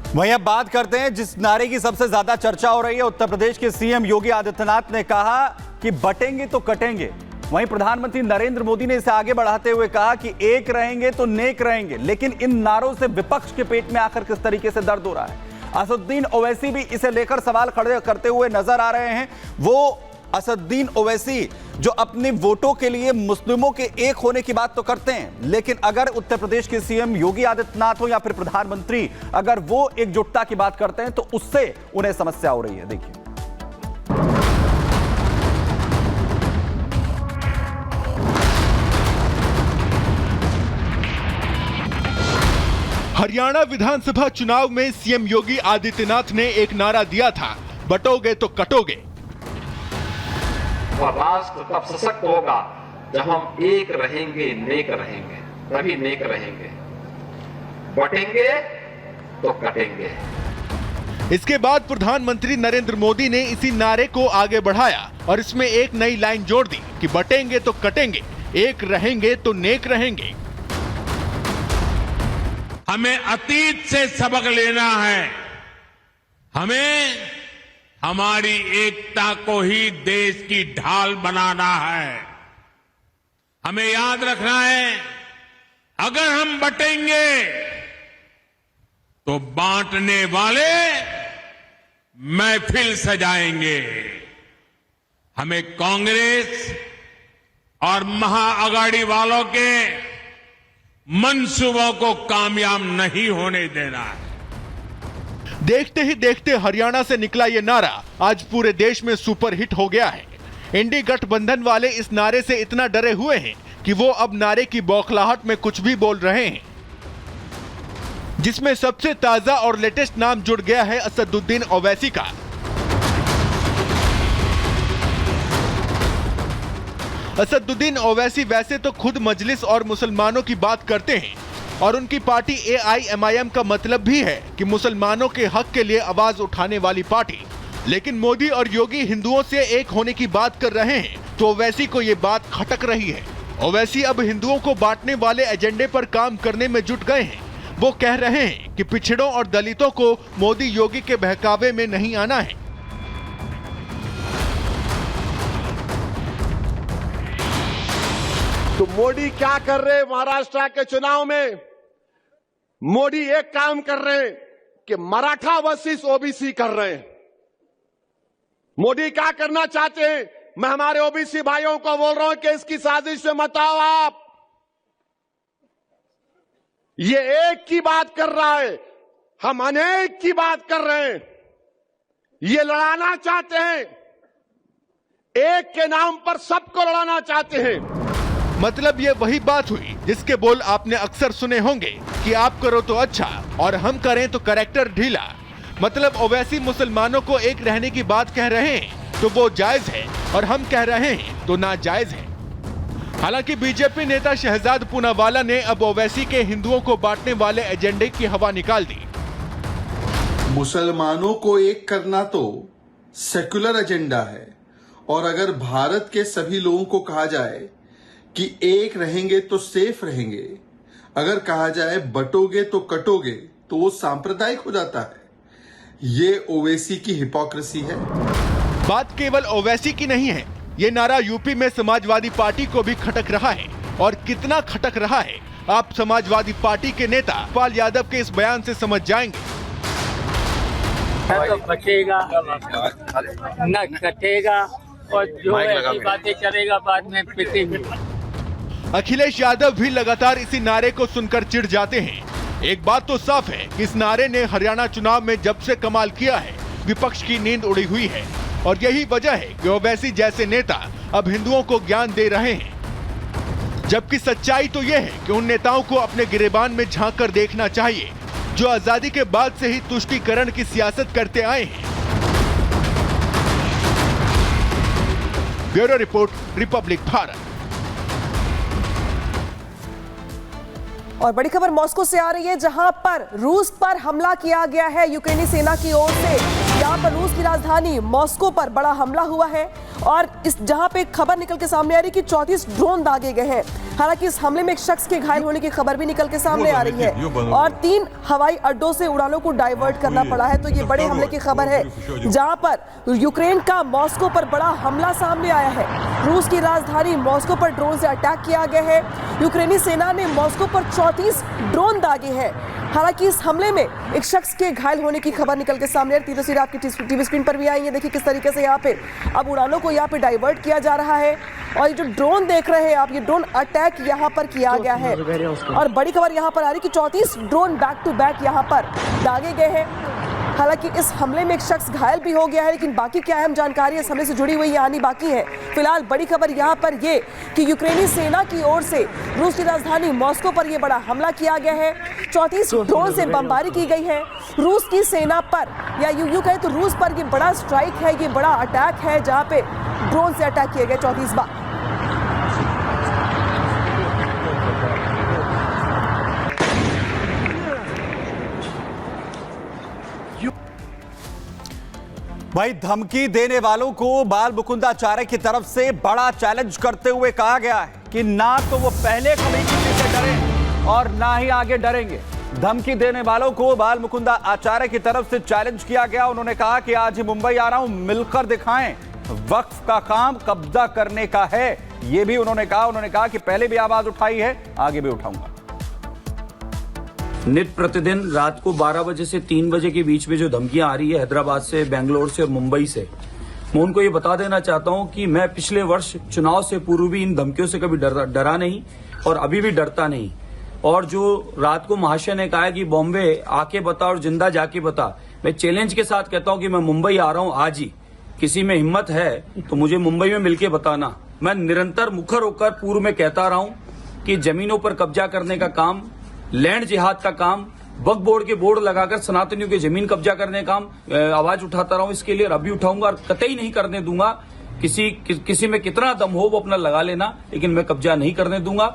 वहीं अब बात करते हैं जिस नारे की सबसे ज्यादा चर्चा हो रही है। उत्तर प्रदेश के सीएम योगी आदित्यनाथ ने कहा कि बटेंगे तो कटेंगे। वहीं प्रधानमंत्री नरेंद्र मोदी ने इसे आगे बढ़ाते हुए कहा कि एक रहेंगे तो नेक रहेंगे। लेकिन इन नारों से विपक्ष के पेट में आखिर किस तरीके से दर्द हो रहा है, असदुद्दीन ओवैसी भी इसे लेकर सवाल खड़े करते हुए नजर आ रहे हैं। वो असदुद्दीन ओवैसी जो अपने वोटों के लिए मुस्लिमों के एक होने की बात तो करते हैं, लेकिन अगर उत्तर प्रदेश के सीएम योगी आदित्यनाथ हो या फिर प्रधानमंत्री अगर वो एकजुटता की बात करते हैं तो उससे उन्हें समस्या हो रही है। देखिए, हरियाणा विधानसभा चुनाव में सीएम योगी आदित्यनाथ ने एक नारा दिया था, बटोगे तो कटोगे। और राष्ट्र तब सशक्त होगा जब हम एक रहेंगे, नेक रहेंगे, तभी नेक रहेंगे। बटेंगे तो कटेंगे। इसके बाद प्रधानमंत्री नरेंद्र मोदी ने इसी नारे को आगे बढ़ाया और इसमें एक नई लाइन जोड़ दी कि बटेंगे तो कटेंगे, एक रहेंगे तो नेक रहेंगे। हमें अतीत से सबक लेना है। हमें हमारी एकता को ही देश की ढाल बनाना है। हमें याद रखना है, अगर हम बटेंगे तो बांटने वाले महफिल सजाएंगे। हमें कांग्रेस और महाअघाड़ी वालों के मंसूबों को कामयाब नहीं होने देना है। देखते ही देखते हरियाणा से निकला ये नारा आज पूरे देश में सुपरहिट हो गया है। इंडी गठबंधन वाले इस नारे से इतना डरे हुए हैं कि वो अब नारे की बौखलाहट में कुछ भी बोल रहे हैं, जिसमें सबसे ताजा और लेटेस्ट नाम जुड़ गया है असदुद्दीन ओवैसी का। असदुद्दीन ओवैसी वैसे तो खुद मजलिस और मुसलमानों की बात करते हैं और उनकी पार्टी AIMIM का मतलब भी है कि मुसलमानों के हक के लिए आवाज उठाने वाली पार्टी। लेकिन मोदी और योगी हिंदुओं से एक होने की बात कर रहे हैं तो ओवैसी को ये बात खटक रही है। ओवैसी अब हिंदुओं को बांटने वाले एजेंडे पर काम करने में जुट गए हैं। वो कह रहे हैं कि पिछड़ों और दलितों को मोदी योगी के बहकावे में नहीं आना है। तो मोदी क्या कर रहे हैं महाराष्ट्र के चुनाव में? मोदी एक काम कर रहे हैं कि मराठा वर्सेस ओबीसी कर रहे हैं। मोदी क्या करना चाहते हैं? मैं हमारे ओबीसी भाइयों को बोल रहा हूं कि इसकी साजिश में मत आओ आप। ये एक की बात कर रहा है, हम अनेक की बात कर रहे हैं। ये लड़ाना चाहते हैं, एक के नाम पर सबको लड़ाना चाहते हैं। मतलब ये वही बात हुई जिसके बोल आपने अक्सर सुने होंगे कि आप करो तो अच्छा और हम करें तो कैरेक्टर ढीला। मतलब ओवैसी मुसलमानों को एक रहने की बात कह रहे हैं तो वो जायज है और हम कह रहे हैं तो नाजायज है। हालांकि बीजेपी नेता शहजाद पूनावाला ने अब ओवैसी के हिंदुओं को बांटने वाले एजेंडे की हवा निकाल दी। मुसलमानों को एक करना तो सेक्युलर एजेंडा है और अगर भारत के सभी लोगों को कहा जाए कि एक रहेंगे तो सेफ रहेंगे, अगर कहा जाए बटोगे तो कटोगे, तो वो सांप्रदायिक हो जाता है। ये ओवैसी की हिपोक्रेसी है। बात केवल ओवैसी की नहीं है, ये नारा यूपी में समाजवादी पार्टी को भी खटक रहा है। और कितना खटक रहा है आप समाजवादी पार्टी के नेता पाल यादव के इस बयान से समझ जाएंगे। तो बचेगा न कटेगा और जो ऐसी बातें करेगा बाद में पिटेंगे। अखिलेश यादव भी लगातार इसी नारे को सुनकर चिढ़ जाते हैं। एक बात तो साफ है कि इस नारे ने हरियाणा चुनाव में जब से कमाल किया है, विपक्ष की नींद उड़ी हुई है। और यही वजह है कि ओवैसी जैसे नेता अब हिंदुओं को ज्ञान दे रहे हैं। जबकि सच्चाई तो यह है कि उन नेताओं को अपने गिरेबान में झांक कर देखना चाहिए जो आजादी के बाद से ही तुष्टीकरण की सियासत करते आए हैं। Bureau report, Republic Bharat. और बड़ी खबर मॉस्को से आ रही है, जहां पर रूस पर हमला किया गया है यूक्रेनी सेना की ओर से। यहां पर रूस की राजधानी मॉस्को पर बड़ा हमला हुआ है और इस जहां पे खबर निकल के सामने आ रही है कि 34 ड्रोन दागे गए हैं। हालांकि इस हमले में एक शख्स के घायल होने की खबर भी निकल के सामने आ रही है और 3 हवाई अड्डों से उड़ानों को डाइवर्ट करना पड़ा है। तो ये बड़े हमले की खबर है जहां पर यूक्रेन का मॉस्को पर बड़ा हमला सामने आया है। रूस की राजधानी मॉस्को पर ड्रोन से अटैक किया गया है। यूक्रेनी सेना ने मॉस्को पर 34 ड्रोन दागे हैं। हालांकि इस हमले में एक शख्स के घायल होने की खबर निकल के सामने है। तस्वीर आपकी टीवी स्क्रीन पर भी आई है। देखिए किस तरीके से यहाँ पे अब उड़ानों को यहाँ पे डाइवर्ट किया जा रहा है और ये जो ड्रोन देख रहे हैं आप, ये ड्रोन अटैक यहाँ पर किया गया है और बड़ी खबर यहाँ पर आ रही कि 34 ड्रोन बैक टू बैक यहाँ पर दागे गए हैं। हालांकि इस हमले में एक शख्स घायल भी हो गया है, लेकिन बाकी क्या अहम जानकारी इस हमले से जुड़ी हुई आनी बाकी है। फिलहाल बड़ी खबर यहाँ पर ये कि यूक्रेनी सेना की ओर से रूस की राजधानी मॉस्को पर यह बड़ा हमला किया गया है। 34 ड्रोन से बमबारी की गई है रूस की सेना पर, या यूं कहें तो रूस पर यह बड़ा स्ट्राइक है, ये बड़ा अटैक है जहां पे ड्रोन से अटैक किए गए 34 बार। भाई धमकी देने वालों को बाल मुकुंदाचार्य की तरफ से बड़ा चैलेंज करते हुए कहा गया है कि ना तो वो पहले कभी किसी से डरे और ना ही आगे डरेंगे। धमकी देने वालों को बाल मुकुंदा आचार्य की तरफ से चैलेंज किया गया। उन्होंने कहा कि आज ही मुंबई आ रहा हूं, मिलकर दिखाएं, वक्फ का काम कब्जा करने का है, यह भी उन्होंने कहा। उन्होंने कहा कि पहले भी आवाज उठाई है, आगे भी उठाऊंगा। नित प्रतिदिन रात को 12 बजे से 3 बजे के बीच में जो धमकियां आ रही है हैदराबाद से, बेंगलोर से और मुंबई से, मैं उनको ये बता देना चाहता हूं कि मैं पिछले वर्ष चुनाव से पूर्व भी इन धमकियों से कभी डरा नहीं और अभी भी डरता नहीं। और जो रात को महाशय ने कहा कि बॉम्बे आके बता और जिंदा जाके बता, मैं चैलेंज के साथ कहता हूं कि मैं मुंबई आ रहा हूं आज ही। किसी में हिम्मत है तो मुझे मुंबई में मिलके बताना। मैं निरंतर मुखर होकर पूर्व में कहता रहा हूं कि जमीनों पर कब्जा करने का काम, लैंड जिहाद का काम, वक्फ बोर्ड के बोर्ड लगाकर सनातनियों की जमीन कब्जा करने का काम आवाज उठाता रहा हूं। इसके लिए अभी उठाऊंगा और कतई नहीं करने दूंगा। किसी में कितना दम हो वो अपना लगा लेना, लेकिन मैं कब्जा नहीं करने दूंगा।